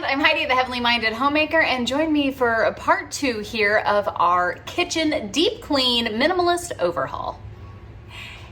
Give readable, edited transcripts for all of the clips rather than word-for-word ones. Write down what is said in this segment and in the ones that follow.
I'm Heidi, the Heavenly Minded Homemaker, and join me for part 2 here of our kitchen deep clean minimalist overhaul.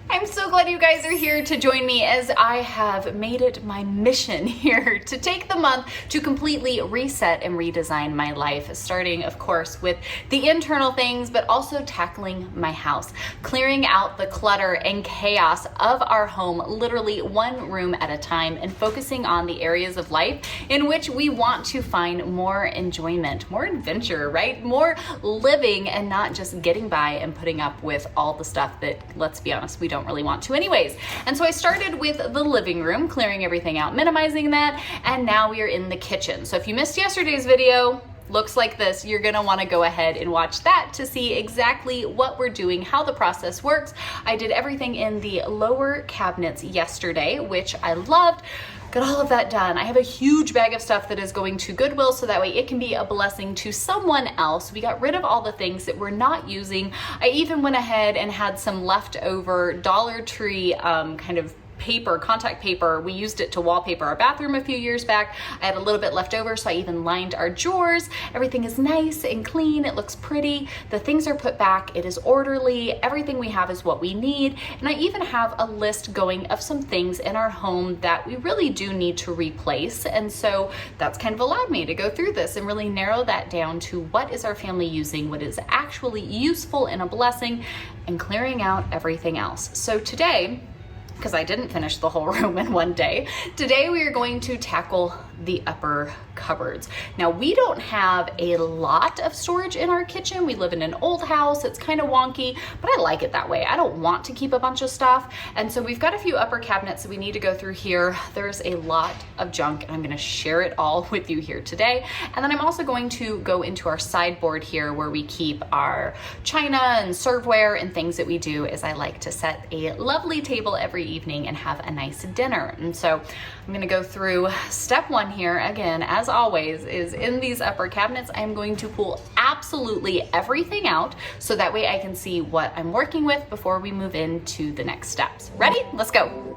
I'm so glad you guys are here to join me as I have made it my mission here to take the month to completely reset and redesign my life, starting of course with the internal things, but also tackling my house, clearing out the clutter and chaos of our home, literally one room at a time, and focusing on the areas of life in which we want to find more enjoyment, more adventure, right? More living and not just getting by and putting up with all the stuff that, let's be honest, we don't really want to anyways. And so I started with the living room, clearing everything out, minimizing that, and now we are in the kitchen. So if you missed yesterday's video, looks like this, you're gonna wanna go ahead and watch that to see exactly what we're doing, how the process works. I did everything in the lower cabinets yesterday, which I loved. Got all of that done. I have a huge bag of stuff that is going to Goodwill so that way it can be a blessing to someone else. We got rid of all the things that we're not using. I even went ahead and had some leftover Dollar Tree kind of paper, contact paper. We used it to wallpaper our bathroom a few years back. I had a little bit left over, so I even lined our drawers. Everything is nice and clean. It looks pretty. The things are put back. It is orderly. Everything we have is what we need. And I even have a list going of some things in our home that we really do need to replace. And so that's kind of allowed me to go through this and really narrow that down to what is our family using, what is actually useful and a blessing, and clearing out everything else. So today, because I didn't finish the whole room in one day, today we are going to tackle the upper cupboards. Now, we don't have a lot of storage in our kitchen. We live in an old house. It's kind of wonky, but I like it that way. I don't want to keep a bunch of stuff. And so we've got a few upper cabinets that we need to go through here. There's a lot of junk, and I'm gonna share it all with you here today. And then I'm also going to go into our sideboard here where we keep our china and serveware and things that we do, as I like to set a lovely table every evening and have a nice dinner. And so I'm gonna go through step 1 here, again, as always, is in these upper cabinets. I am going to pull absolutely everything out so that way I can see what I'm working with before we move into the next steps. Ready? Let's go.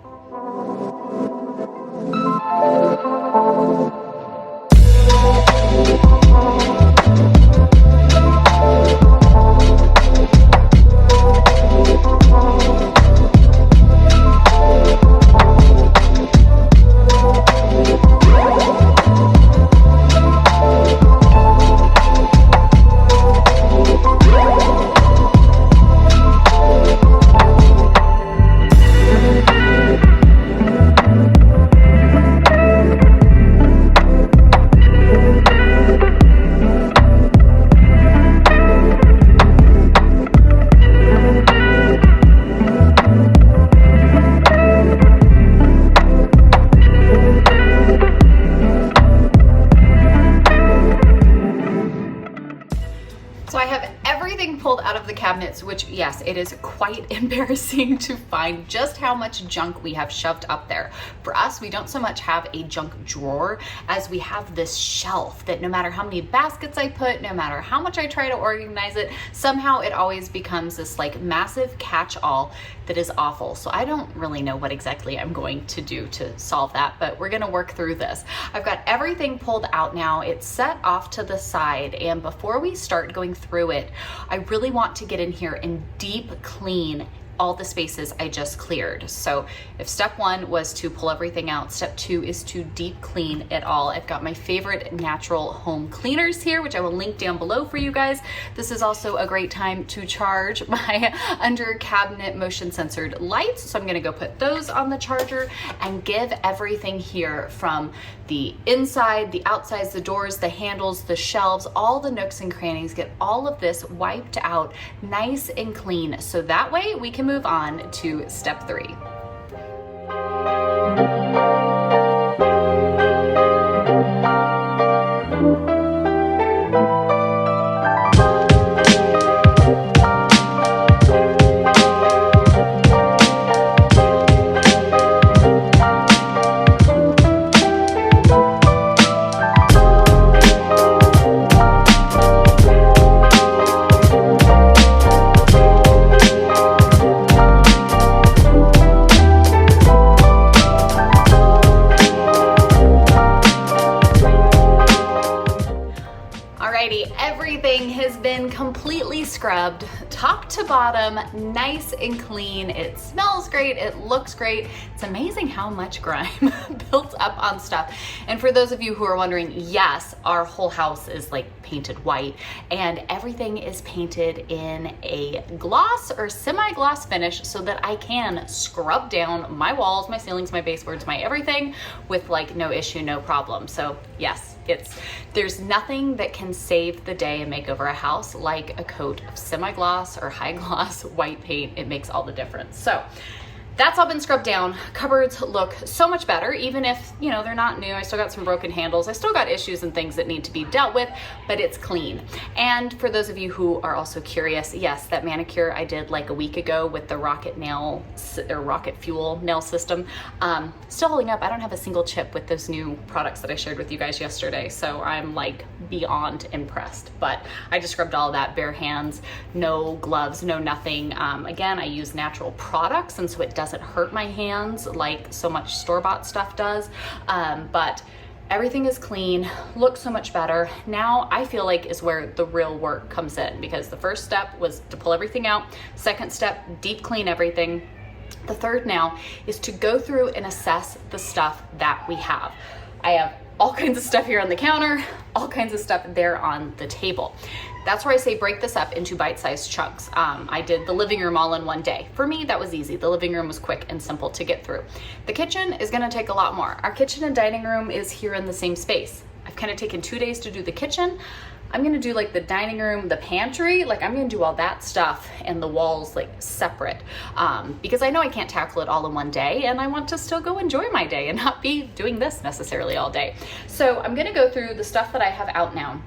Cabinets, which, yes, it is quite embarrassing to find just how much junk we have shoved up there. For us, we don't so much have a junk drawer as we have this shelf that no matter how many baskets I put, no matter how much I try to organize it, somehow it always becomes this like massive catch-all that is awful. So I don't really know what exactly I'm going to do to solve that, but we're gonna work through this. I've got everything pulled out now. It's set off to the side, and before we start going through it, I really want to get in here and deep clean all the spaces I just cleared. So if step 1 was to pull everything out, step 2 is to deep clean it all. I've got my favorite natural home cleaners here, which I will link down below for you guys. This is also a great time to charge my under cabinet motion censored lights. So I'm gonna go put those on the charger and give everything here, from the inside, the outsides, the doors, the handles, the shelves, all the nooks and crannies, get all of this wiped out nice and clean. So that way we can move on to step 3. Alrighty, everything has been completely scrubbed, top to bottom, nice and clean. It smells great, it looks great. It's amazing how much grime built up on stuff. And for those of you who are wondering, yes, our whole house is like painted white and everything is painted in a gloss or semi-gloss finish so that I can scrub down my walls, my ceilings, my baseboards, my everything with like no issue, no problem. So yes, there's nothing that can save the day and make over a house like a coat of semi-gloss or high gloss white paint. It makes all the difference. So that's all been scrubbed down. Cupboards look so much better, even if, you know, they're not new. I still got some broken handles. I still got issues and things that need to be dealt with, but it's clean. And for those of you who are also curious, yes, that manicure I did like a week ago with the rocket fuel nail system, still holding up. I don't have a single chip with those new products that I shared with you guys yesterday. So I'm like beyond impressed, but I just scrubbed all of that bare hands, no gloves, no nothing. Again, I use natural products, and so it doesn't hurt my hands like so much store-bought stuff does, but everything is clean, looks so much better. Now I feel like is where the real work comes in, because the first step was to pull everything out. Second step, deep clean everything. The third now is to go through and assess the stuff that we have. I have all kinds of stuff here on the counter, all kinds of stuff there on the table. That's where I say break this up into bite-sized chunks. I did the living room all in one day. For me, that was easy. The living room was quick and simple to get through. The kitchen is gonna take a lot more. Our kitchen and dining room is here in the same space. I've kind of taken 2 days to do the kitchen. I'm gonna do like the dining room, the pantry, like I'm gonna do all that stuff and the walls like separate, because I know I can't tackle it all in one day and I want to still go enjoy my day and not be doing this necessarily all day. So I'm gonna go through the stuff that I have out now.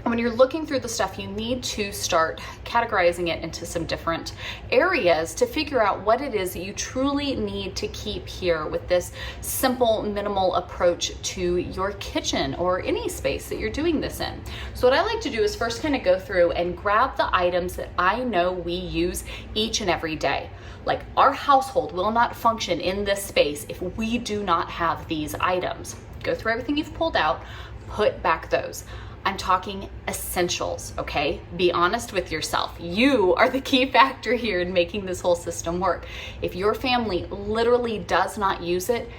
When you're looking through the stuff, you need to start categorizing it into some different areas to figure out what it is that you truly need to keep here with this simple, minimal approach to your kitchen or any space that you're doing this in. So what I like to do is first kind of go through and grab the items that I know we use each and every day. Like our household will not function in this space if we do not have these items. Go through everything you've pulled out, put back those. I'm talking essentials, okay? Be honest with yourself. You are the key factor here in making this whole system work. If your family literally does not use it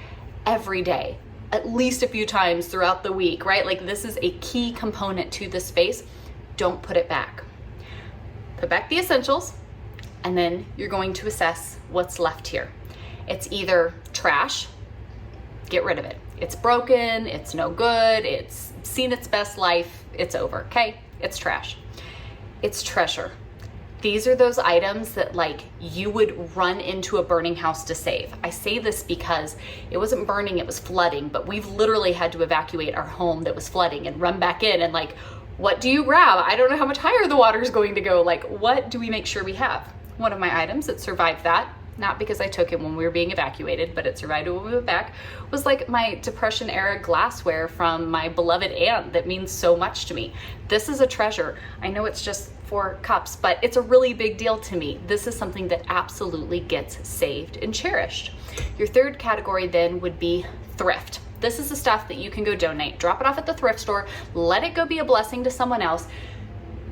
every day, at least a few times throughout the week, right? Like this is a key component to the space. Don't put it back. Put back the essentials, and then you're going to assess what's left here. It's either trash, get rid of it. It's broken, it's no good, it's seen its best life, it's over, okay? It's trash. It's treasure. These are those items that like you would run into a burning house to save. I say this because it wasn't burning, it was flooding, but we've literally had to evacuate our home that was flooding and run back in and like, what do you grab? I don't know how much higher the water is going to go. Like, what do we make sure we have? One of my items that survived that, not because I took it when we were being evacuated, but it survived when we went back, was like my Depression era glassware from my beloved aunt that means so much to me. This is a treasure. I know it's just 4 cups, but it's a really big deal to me. This is something that absolutely gets saved and cherished. Your third category then would be thrift. This is the stuff that you can go donate. Drop it off at the thrift store, let it go be a blessing to someone else.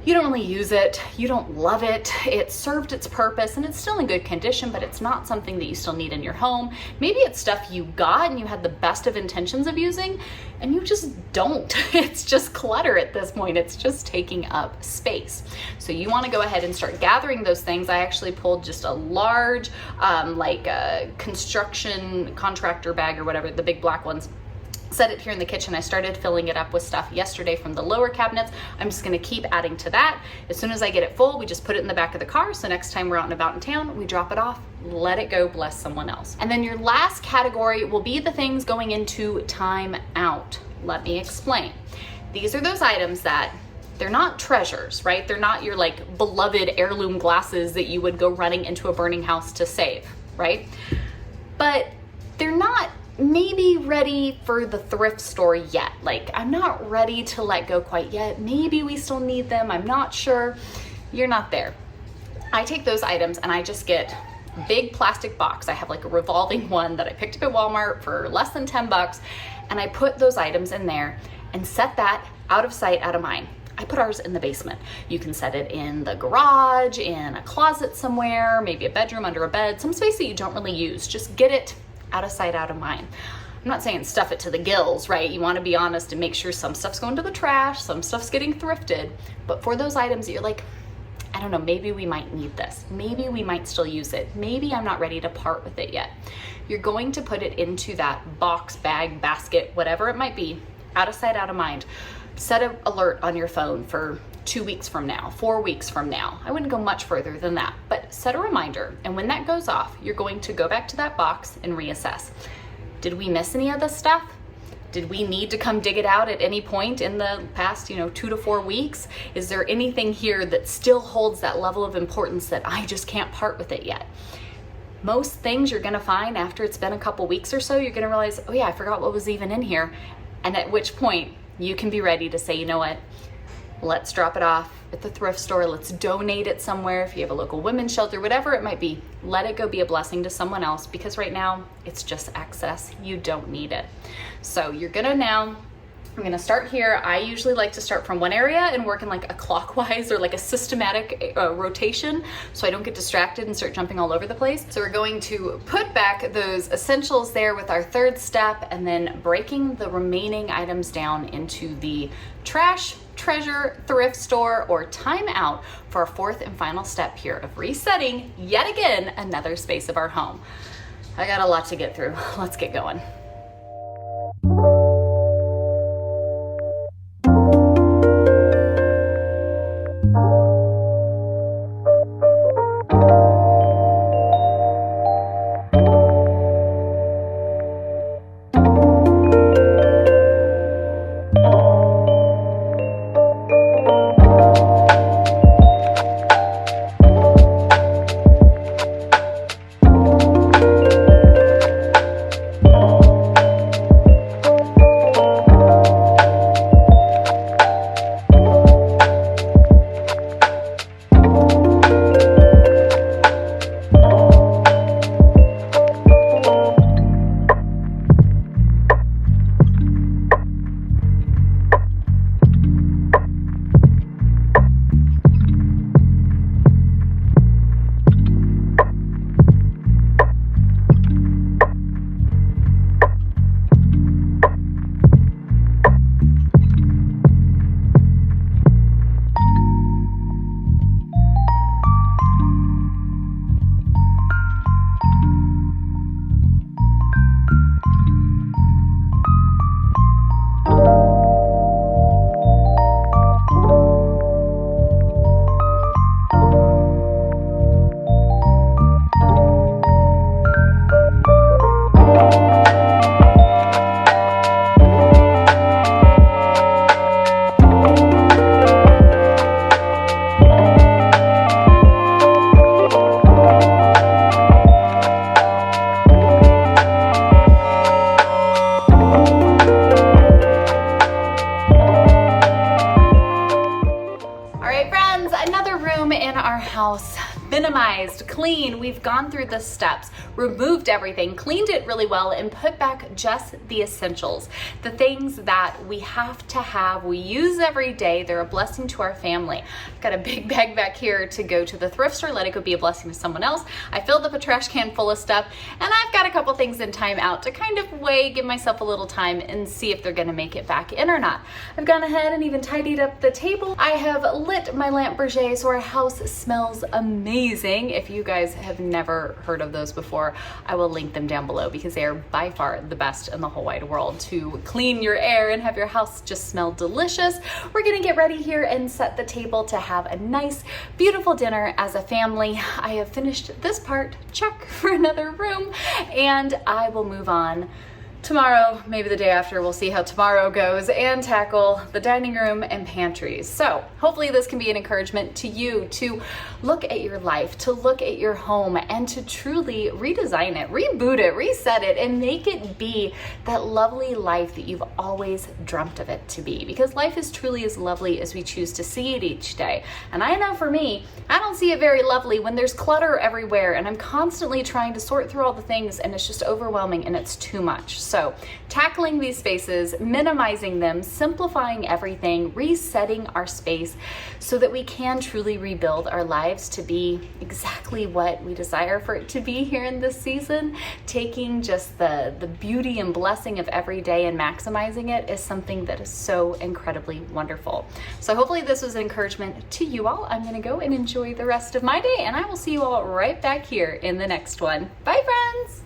You don't really use it, you don't love it, it served its purpose and it's still in good condition, but it's not something that you still need in your home. Maybe it's stuff you got and you had the best of intentions of using and you just don't. It's just clutter at this point, it's just taking up space. So you wanna go ahead and start gathering those things. I actually pulled just a large, like a construction contractor bag or whatever, the big black ones. Set it here in the kitchen. I started filling it up with stuff yesterday from the lower cabinets. I'm just gonna keep adding to that. As soon as I get it full, we just put it in the back of the car. So next time we're out and about in town, we drop it off, let it go, bless someone else. And then your last category will be the things going into time out. Let me explain. These are those items that they're not treasures, right? They're not your like beloved heirloom glasses that you would go running into a burning house to save, right? But they're not maybe ready for the thrift store yet. Like, I'm not ready to let go quite yet. Maybe we still need them. I'm not sure. You're not there. I take those items and I just get a big plastic box. I have like a revolving one that I picked up at Walmart for less than $10, and I put those items in there and set that out of sight, out of mind. I put ours in the basement. You can set it in the garage, in a closet somewhere, maybe a bedroom, under a bed, some space that you don't really use. Just get it out of sight, out of mind. I'm not saying stuff it to the gills, right? You want to be honest and make sure some stuff's going to the trash, some stuff's getting thrifted. But for those items that you're like, I don't know, maybe we might need this. Maybe we might still use it. Maybe I'm not ready to part with it yet. You're going to put it into that box, bag, basket, whatever it might be, out of sight, out of mind. Set an alert on your phone for 2 weeks from now, 4 weeks from now. I wouldn't go much further than that, but set a reminder. And when that goes off, you're going to go back to that box and reassess. Did we miss any of this stuff? Did we need to come dig it out at any point in the past, 2 to 4 weeks? Is there anything here that still holds that level of importance that I just can't part with it yet? Most things you're gonna find after it's been a couple weeks or so, you're gonna realize, oh yeah, I forgot what was even in here. And at which point you can be ready to say, you know what? Let's drop it off at the thrift store. Let's donate it somewhere. If you have a local women's shelter, whatever it might be, let it go be a blessing to someone else, because right now it's just excess. You don't need it. So you're gonna now, I'm gonna start here. I usually like to start from one area and work in like a clockwise or like a systematic rotation so I don't get distracted and start jumping all over the place. So we're going to put back those essentials there with our third step, and then breaking the remaining items down into the trash, treasure, thrift store, or time out for our fourth and final step here of resetting yet again another space of our home. I got a lot to get through. Let's get going. Minimized, clean. We've gone through the steps, removed everything, cleaned it really well, and put back just the essentials, the things that we have to have, we use every day. They're a blessing to our family. I've got a big bag back here to go to the thrift store, let it go be a blessing to someone else. I filled up a trash can full of stuff, and I've got a couple things in time out to kind of give myself a little time and see if they're gonna make it back in or not. I've gone ahead and even tidied up the table. I have lit my lamp Berger so our house smells amazing. If you guys have never heard of those before, I will link them down below because they are by far the best in the whole wide world to clean your air and have your house just smell delicious. We're gonna get ready here and set the table to have a nice, beautiful dinner as a family. I have finished this part, check, for another room, and I will move on tomorrow, maybe the day after, we'll see how tomorrow goes, and tackle the dining room and pantries. So hopefully this can be an encouragement to you to look at your life, to look at your home, and to truly redesign it, reboot it, reset it, and make it be that lovely life that you've always dreamt of it to be. Because life is truly as lovely as we choose to see it each day. And I know for me, I don't see it very lovely when there's clutter everywhere and I'm constantly trying to sort through all the things and it's just overwhelming and it's too much. So tackling these spaces, minimizing them, simplifying everything, resetting our space so that we can truly rebuild our lives to be exactly what we desire for it to be here in this season. Taking just the beauty and blessing of every day and maximizing it is something that is so incredibly wonderful. So hopefully this was an encouragement to you all. I'm going to go and enjoy the rest of my day, and I will see you all right back here in the next one. Bye, friends.